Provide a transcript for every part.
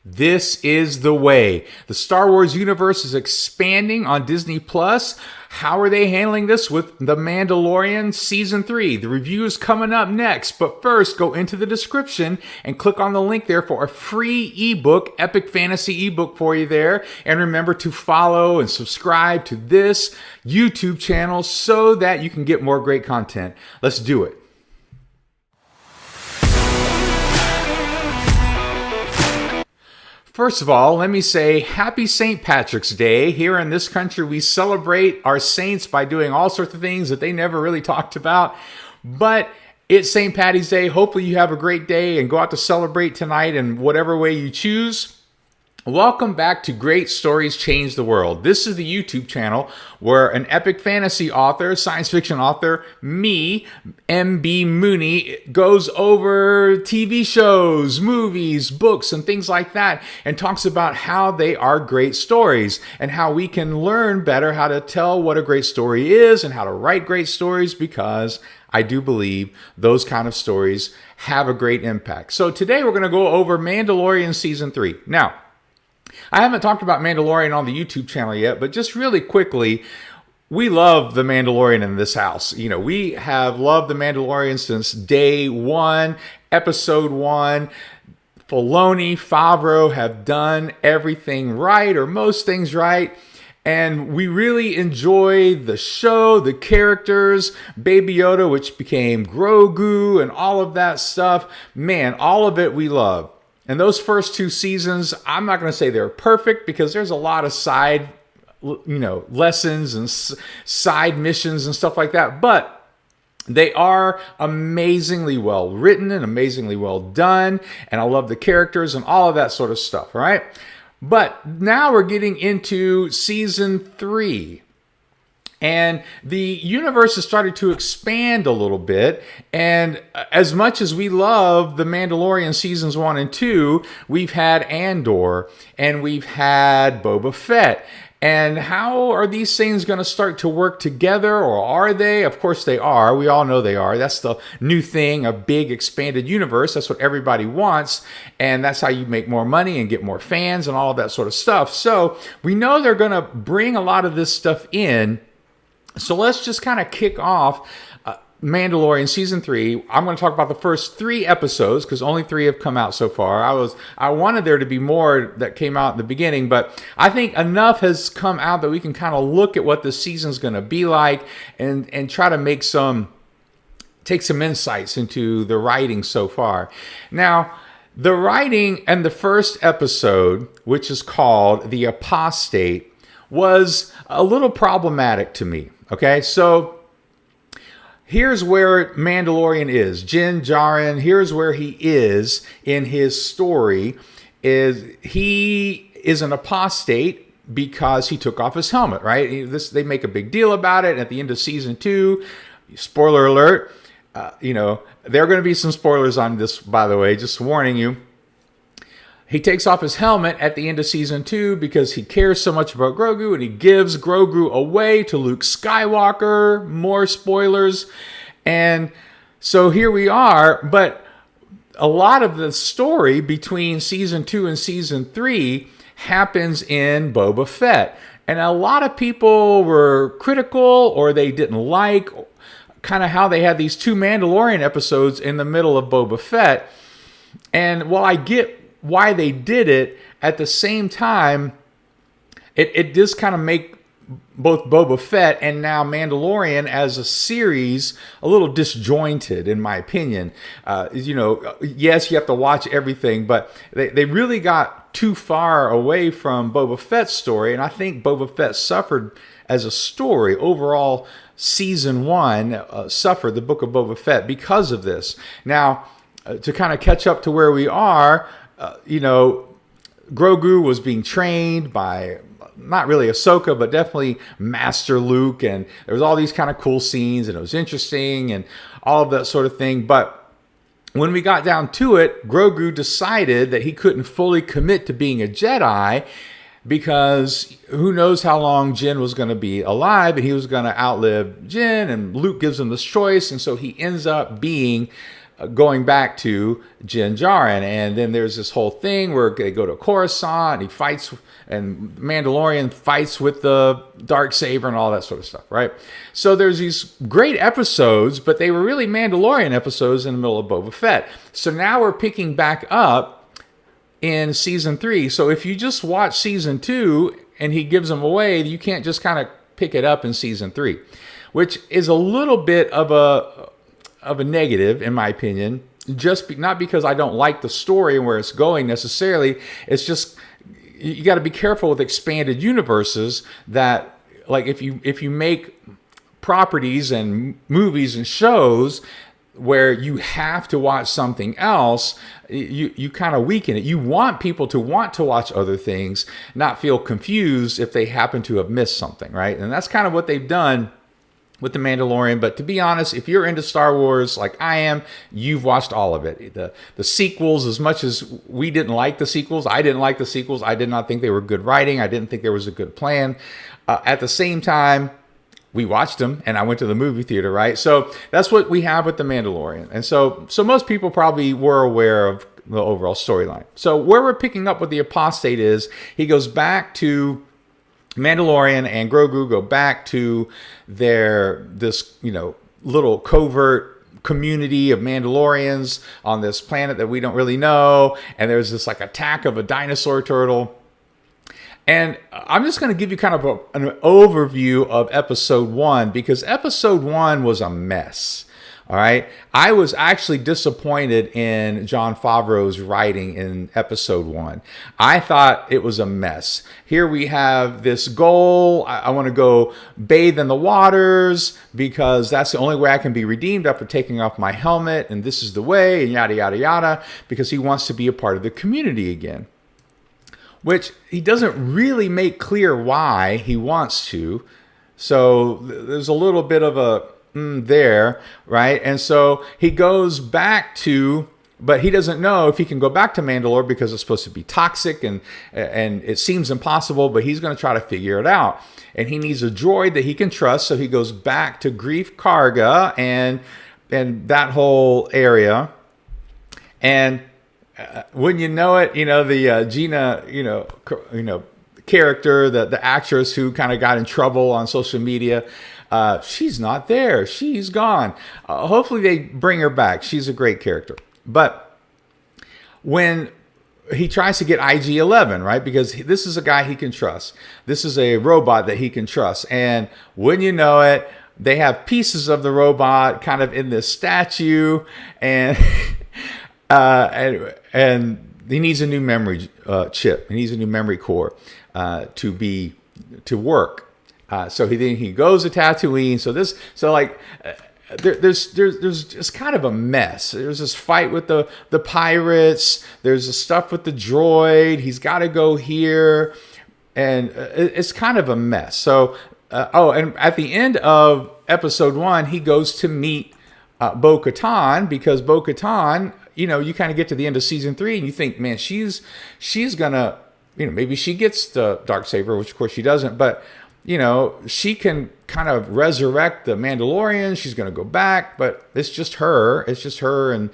This is the way. The Star Wars universe is expanding on Disney Plus. How are they handling this with The Mandalorian Season 3? The review is coming up next, but first go into the description and click on the link there for a free ebook, epic fantasy ebook for you there. And remember to follow and subscribe to this YouTube channel so that you can get more great content. Let's do it. First of all, let me say happy St. Patrick's Day. Here in this country, we celebrate our saints by doing all sorts of things that they never really talked about. But it's St. Patty's Day. Hopefully you have a great day and go out to celebrate tonight in whatever way you choose. Welcome back to Great Stories Change the World. This is the YouTube channel where an epic fantasy author, science fiction author, me, MB Mooney, goes over TV shows, movies, books, and things like that, and talks about how they are great stories and how we can learn better how to tell what a great story is and how to write great stories, because I do believe those kind of stories have a great impact. So today we're going to go over Mandalorian Season 3. Now, I haven't talked about Mandalorian on the YouTube channel yet, but just really quickly, we love The Mandalorian in this house. You know, we have loved The Mandalorian since day one, episode 1. Filoni, Favreau have done everything right, or most things right. And we really enjoy the show, the characters, Baby Yoda, which became Grogu, and all of that stuff. Man, all of it we love. And those first 2 seasons, I'm not going to say they're perfect, because there's a lot of side, lessons and side missions and stuff like that. But they are amazingly well written and amazingly well done. And I love the characters and all of that sort of stuff, all right? But now we're getting into Season 3. And the universe has started to expand a little bit. And as much as we love The Mandalorian Seasons 1 and 2, we've had Andor and we've had Boba Fett. And how are these things going to start to work together, or are they? Of course they are. We all know they are. That's the new thing, a big expanded universe. That's what everybody wants. And that's how you make more money and get more fans and all of that sort of stuff. So we know they're going to bring a lot of this stuff in. So let's just kind of kick off Mandalorian Season 3. I'm going to talk about the first 3 episodes, because only 3 have come out so far. I wanted there to be more that came out in the beginning, but I think enough has come out that we can kind of look at what the season's going to be like and try to take some insights into the writing so far. Now, the writing and the first episode, which is called The Apostate, was a little problematic to me. Okay, so here's where Mandalorian is. Din Djarin, here's where he is in his story. He is an apostate because he took off his helmet, right? They make a big deal about it. At the end of Season 2, spoiler alert, there are going to be some spoilers on this, by the way, just warning you. He takes off his helmet at the end of Season 2 because he cares so much about Grogu, and he gives Grogu away to Luke Skywalker. More spoilers. And so here we are. But a lot of the story between Season 2 and Season 3 happens in Boba Fett. And a lot of people were critical, or they didn't like kind of how they had these 2 Mandalorian episodes in the middle of Boba Fett. And while I get why they did it, at the same time, it does kind of make both Boba Fett and now Mandalorian as a series a little disjointed, in my opinion. Yes, you have to watch everything, but they really got too far away from Boba Fett's story, and I think Boba Fett suffered as a story. Overall, Season 1 suffered, the Book of Boba Fett, because of this. Now, to kind of catch up to where we are, Grogu was being trained by, not really Ahsoka, but definitely Master Luke. And there was all these kind of cool scenes, and it was interesting and all of that sort of thing. But when we got down to it, Grogu decided that he couldn't fully commit to being a Jedi, because who knows how long Jin was going to be alive, and he was going to outlive Jin, and Luke gives him this choice. And so he ends up being going back to Din Djarin. And then there's this whole thing where they go to Coruscant and he fights, and Mandalorian fights with the Darksaber and all that sort of stuff, right? So there's these great episodes, but they were really Mandalorian episodes in the middle of Boba Fett. So now we're picking back up in season 3. So if you just watch season 2 and he gives them away, you can't just kind of pick it up in season 3, which is a little bit of a negative, in my opinion. Not because I don't like the story and where it's going necessarily. It's just you got to be careful with expanded universes. That, like, if you make properties and movies and shows where you have to watch something else, you kind of weaken it. You want people to want to watch other things, not feel confused if they happen to have missed something, right? And that's kind of what they've done with The Mandalorian. But to be honest, if you're into Star Wars like I am, you've watched all of it. The sequels, as much as we didn't like the sequels, I didn't like the sequels. I did not think they were good writing. I didn't think there was a good plan. At the same time, we watched them, and I went to the movie theater, right? So that's what we have with The Mandalorian. And so most people probably were aware of the overall storyline. So where we're picking up with the apostate is he goes back to Mandalorian, and Grogu go back to this little covert community of Mandalorians on this planet that we don't really know. And there's this like attack of a dinosaur turtle. And I'm just going to give you kind of an overview of episode 1, because episode 1 was a mess. All right. I was actually disappointed in Jon Favreau's writing in episode 1. I thought it was a mess. Here we have this goal. I want to go bathe in the waters because that's the only way I can be redeemed after taking off my helmet. And this is the way, and yada, yada, yada, because he wants to be a part of the community again, which he doesn't really make clear why he wants to. So there's a little bit of a there, right? And so he goes back to, but he doesn't know if he can go back to Mandalore because it's supposed to be toxic and it seems impossible, but he's going to try to figure it out. And he needs a droid that he can trust. So he goes back to Grief Karga and that whole area. And wouldn't you know it, the Gina, character, the actress who kind of got in trouble on social media, she's not there. She's gone. Hopefully they bring her back. She's a great character. But when he tries to get IG-11, right? Because this is a guy he can trust. This is a robot that he can trust. And wouldn't you know it, they have pieces of the robot kind of in this statue, and and he needs a new memory chip. He needs a new memory core to work. So he goes to Tatooine. There's just kind of a mess. There's this fight with the pirates. There's the stuff with the droid. He's got to go here, and it's kind of a mess. So and at the end of episode 1, he goes to meet Bo-Katan, because Bo-Katan, you kind of get to the end of season 3 and you think, man, she's gonna, maybe she gets the Darksaber, which of course she doesn't, but she can kind of resurrect the Mandalorian. She's going to go back, but it's just her. It's just her and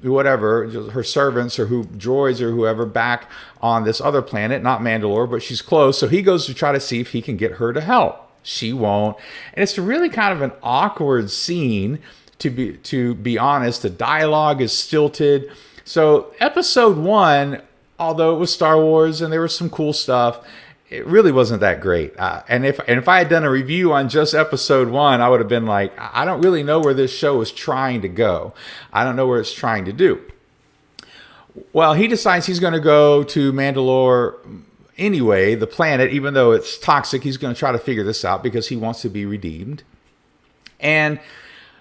whatever, just her servants or droids or whoever back on this other planet, not Mandalore, but she's close. So he goes to try to see if he can get her to help. She won't. And it's really kind of an awkward scene, to be honest. The dialogue is stilted. So episode 1, although it was Star Wars and there was some cool stuff, it really wasn't that great. And if I had done a review on just episode 1, I would have been like, I don't really know where this show is trying to go. I don't know where it's trying to do. Well, he decides he's going to go to Mandalore anyway, the planet, even though it's toxic. He's going to try to figure this out because he wants to be redeemed. And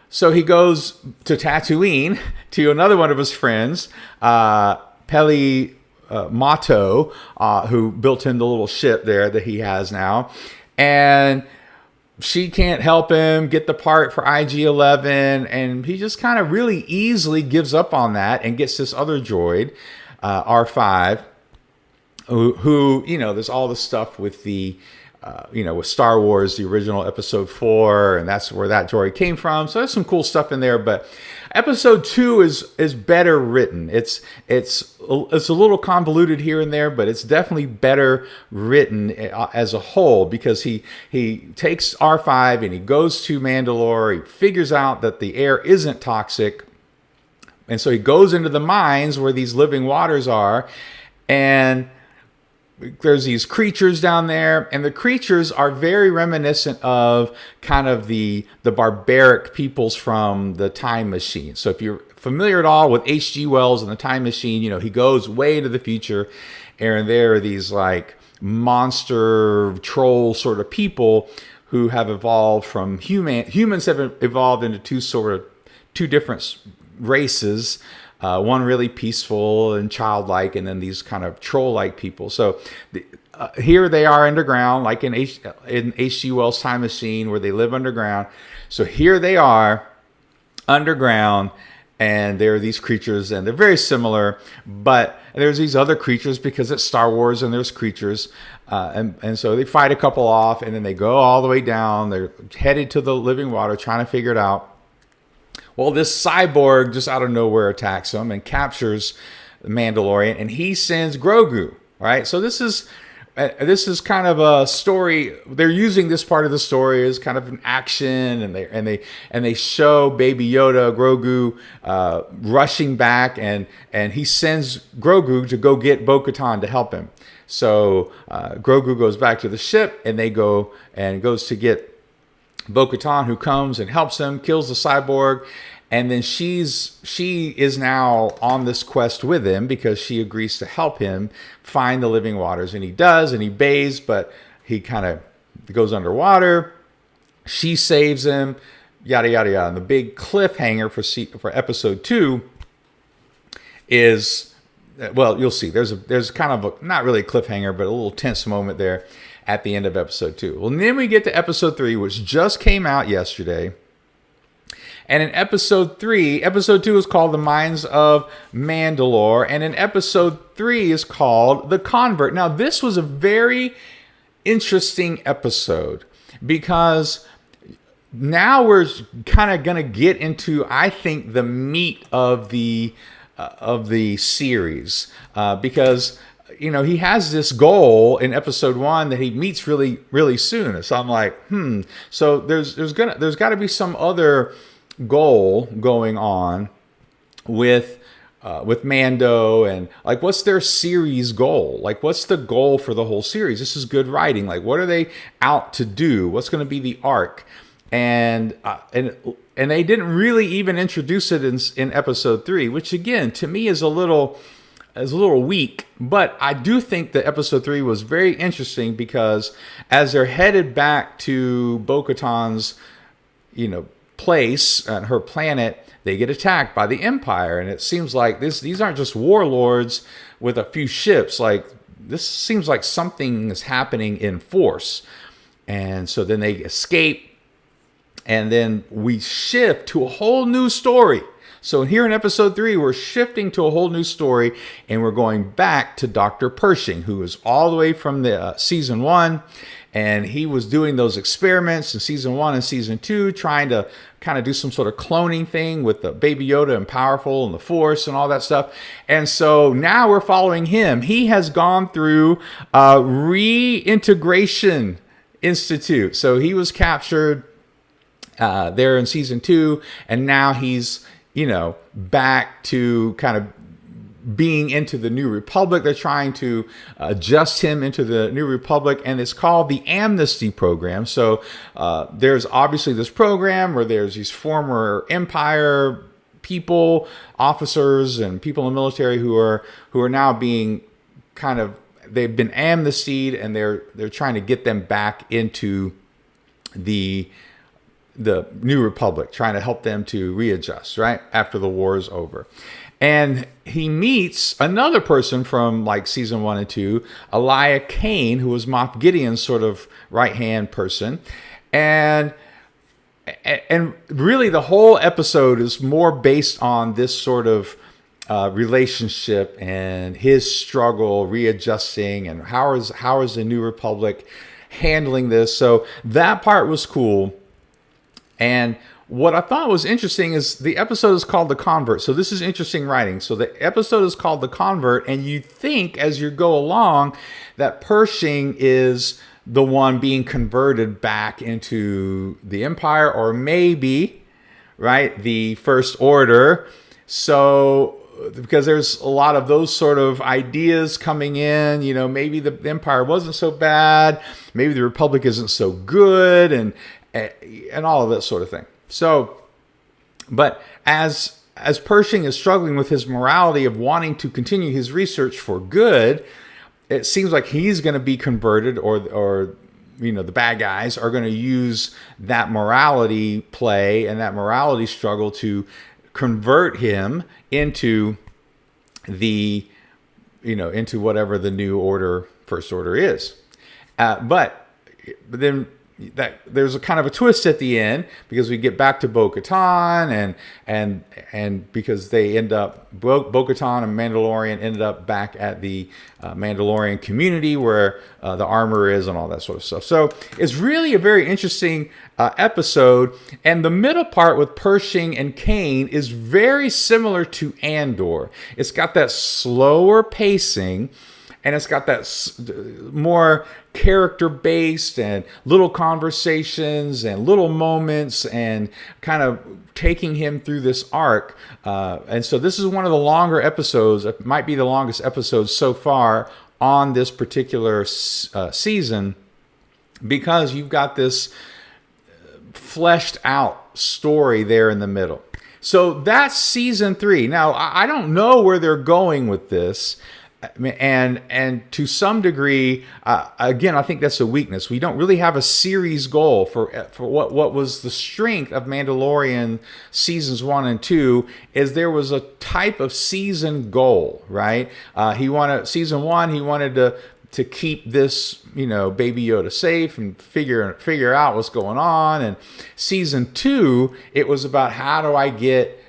so he goes to Tatooine to another one of his friends, Peli Motto, who built him the little ship there that he has now. And she can't help him get the part for IG-11. And he just kind of really easily gives up on that and gets this other droid, R5, who there's all the stuff with the with Star Wars, the original Episode 4, and that's where that story came from. So there's some cool stuff in there. But Episode 2 is better written. It's a little convoluted here and there, but it's definitely better written as a whole, because he takes R5 and he goes to Mandalore. He figures out that the air isn't toxic, and so he goes into the mines where these living waters are, and there's these creatures down there, and the creatures are very reminiscent of kind of the barbaric peoples from the Time Machine. So if you're familiar at all with H.G. Wells and the Time Machine, he goes way into the future, and there are these like monster troll sort of people who have evolved from humans have evolved into two different races. One really peaceful and childlike, and then these kind of troll-like people. So here they are underground, like in H.G. Wells' Time Machine, where they live underground. So here they are underground, and there are these creatures, and they're very similar. But there's these other creatures because it's Star Wars, and there's creatures. And so they fight a couple off, and then they go all the way down. They're headed to the living water, trying to figure it out. Well, this cyborg just out of nowhere attacks him and captures the Mandalorian, and he sends Grogu. Right, so this is kind of a story. They're using this part of the story as kind of an action, and they show Baby Yoda, Grogu, rushing back, and he sends Grogu to go get Bo-Katan to help him. So Grogu goes back to the ship, and goes to get Bo-Katan, who comes and helps him, kills the cyborg, and then she is now on this quest with him because she agrees to help him find the living waters, and he does, and he bathes, but he kind of goes underwater. She saves him, yada yada yada. And the big cliffhanger for Episode 2 is, well, you'll see. There's kind of a, not really a cliffhanger, but a little tense moment there at the end of Episode 2. Well, and then we get to Episode 3, which just came out yesterday. And in Episode 3, Episode 2 is called The Mines of Mandalore. And in Episode 3 is called The Convert. Now, this was a very interesting episode because now we're kind of going to get into, I think, the meat of the series. Because he has this goal in Episode 1 that he meets really, really soon. So I'm like, So there's got to be some other goal going on with Mando, and like, what's their series goal? Like, what's the goal for the whole series? This is good writing. Like, what are they out to do? What's going to be the arc? And they didn't really even introduce it in Episode 3, which again to me is a little weak, but I do think that Episode 3 was very interesting because as they're headed back to Bo-Katan's, place, her planet, they get attacked by the Empire, and it seems like these aren't just warlords with a few ships. Like, this seems like something is happening in force, and so then they escape, and then we shift to a whole new story. So here in Episode 3, we're shifting to a whole new story, and we're going back to Dr. Pershing, who is all the way from the Season 1, and he was doing those experiments in Season 1 and Season 2, trying to kind of do some sort of cloning thing with the Baby Yoda and Powerful and the Force and all that stuff. And so now we're following him. He has gone through a reintegration institute. So he was captured there in Season 2, and now he's back to kind of being into the New Republic. They're trying to adjust him into the New Republic, and it's called the Amnesty Program. So there's obviously this program where there's these former Empire people, officers, and people in the military who are now being kind of, they've been amnestied, and they're trying to get them back into the New Republic, trying to help them to readjust, right, after the war is over. And he meets another person from like Season 1 and 2, Elia Kane, who was Moff Gideon's sort of right-hand person. And really the whole episode is more based on this sort of relationship and his struggle readjusting, and how is the New Republic handling this. So that part was cool. And what I thought was interesting is the episode is called The Convert. So this is interesting writing. So the episode is called The Convert, and you think as you go along that Pershing is the one being converted back into the Empire, or maybe, right, the First Order. So because there's a lot of those sort of ideas coming in, maybe the Empire wasn't so bad, maybe the Republic isn't so good, and all of that sort of thing. So, but as Pershing is struggling with his morality of wanting to continue his research for good, it seems like he's going to be converted, or the bad guys are going to use that morality play and that morality struggle to convert him into into whatever the new order, First Order is. But then there's a kind of a twist at the end, because we get back to Bo-Katan, and because they end up, Bo-Katan and Mandalorian ended up back at the Mandalorian community where the armor is and all that sort of stuff. So it's really a very interesting episode, and the middle part with Pershing and Kane is very similar to Andor. It's got that slower pacing, and it's got that more character-based and little conversations and little moments and kind of taking him through this arc. And so this is one of the longer episodes. It might be the longest episode so far on this particular season, because you've got this fleshed out story there in the middle. So that's season 3. Now, I don't know where they're going with this. And to some degree, again, I think that's a weakness. We don't really have a series goal for what was the strength of Mandalorian seasons 1 and 2 is there was a type of season goal, right? Season 1, he wanted to keep this, Baby Yoda safe and figure out what's going on. And season 2, it was about how do I get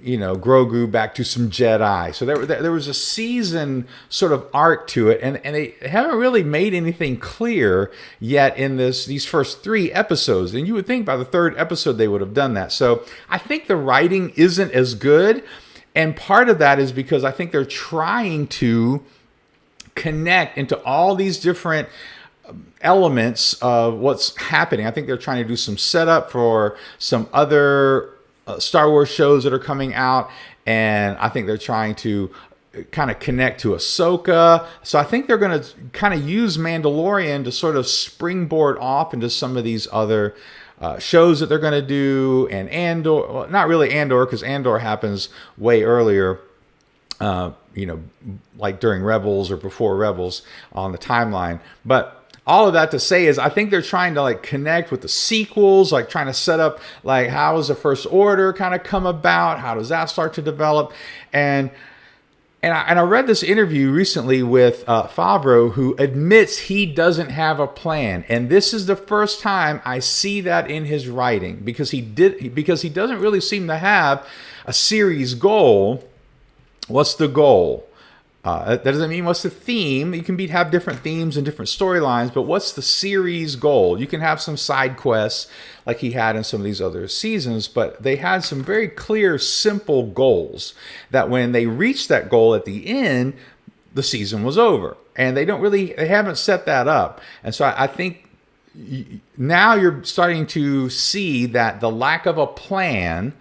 Grogu back to some Jedi. So there was a season sort of arc to it, and they haven't really made anything clear yet in these first 3 episodes. And you would think by the 3rd episode they would have done that. So I think the writing isn't as good, and part of that is because I think they're trying to connect into all these different elements of what's happening. I think they're trying to do some setup for some other Star Wars shows that are coming out, and I think they're trying to kind of connect to Ahsoka. So I think they're going to kind of use Mandalorian to sort of springboard off into some of these other shows that they're going to do, and Andor. Well, not really Andor, because Andor happens way earlier, like during Rebels or before Rebels on the timeline. But all of that to say is I think they're trying to connect with the sequels, trying to set up how does the First Order kind of come about? How does that start to develop? And I read this interview recently with Favreau, who admits he doesn't have a plan. And this is the first time I see that in his writing, because he doesn't really seem to have a series goal. What's the goal? That doesn't mean what's the theme. You can have different themes and different storylines, but what's the series goal? You can have some side quests like he had in some of these other seasons, but they had some very clear, simple goals that when they reached that goal at the end, the season was over. And they haven't set that up. And so I think now you're starting to see that the lack of a plan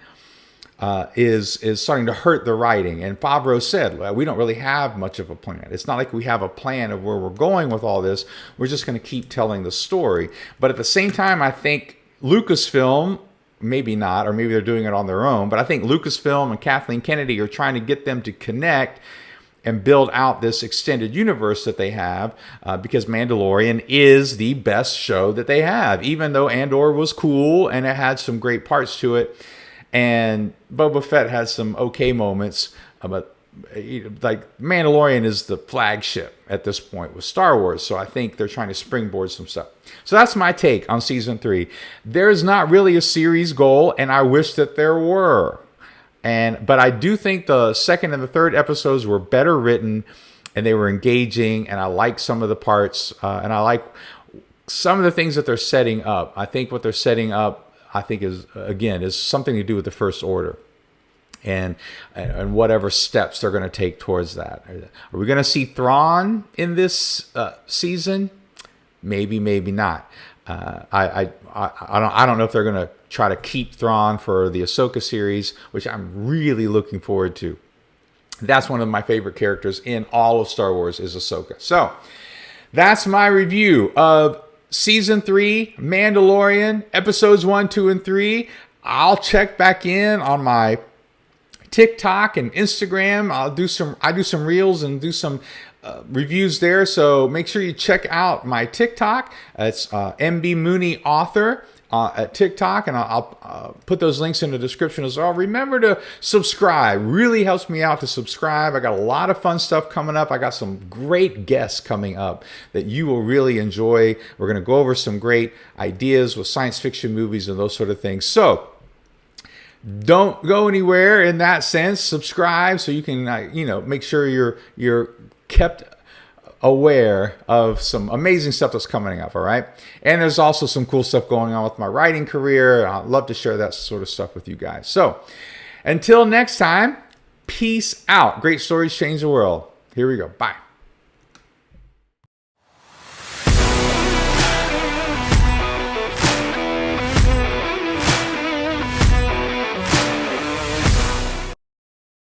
is starting to hurt the writing. And Favreau said, well, we don't really have much of a plan. It's not like we have a plan of where we're going with all this. We're just going to keep telling the story. But at the same time, I think Lucasfilm, maybe not, or maybe they're doing it on their own, but I think Lucasfilm and Kathleen Kennedy are trying to get them to connect and build out this extended universe that they have, because Mandalorian is the best show that they have, even though Andor was cool and it had some great parts to it. And Boba Fett has some okay moments, but Mandalorian is the flagship at this point with Star Wars. So I think they're trying to springboard some stuff. So that's my take on season 3. There's not really a series goal, and I wish that there were. But I do think the 2nd and the 3rd episodes were better written, and they were engaging, and I like some of the parts, and I like some of the things that they're setting up, I think what they're setting up, I think is something to do with the First Order. And whatever steps they're going to take towards that. Are we going to see Thrawn in this season? Maybe, maybe not. I don't know if they're going to try to keep Thrawn for the Ahsoka series, which I'm really looking forward to. That's one of my favorite characters in all of Star Wars is Ahsoka. So that's my review of Season 3, Mandalorian, Episodes 1, 2, and 3. I'll check back in on my TikTok and Instagram. I do some reels and do some reviews there. So make sure you check out my TikTok. It's MB Mooney Author at TikTok, and I'll put those links in the description as well. Remember to subscribe. Really helps me out to subscribe. I got a lot of fun stuff coming up. I got some great guests coming up that you will really enjoy. We're going to go over some great ideas with science fiction movies and those sort of things. So don't go anywhere in that sense. Subscribe so you can, make sure you're kept aware of some amazing stuff that's coming up. All right. And there's also some cool stuff going on with my writing career. I'd love to share that sort of stuff with you guys. So until next time, peace out. Great stories change the world. Here we go. Bye.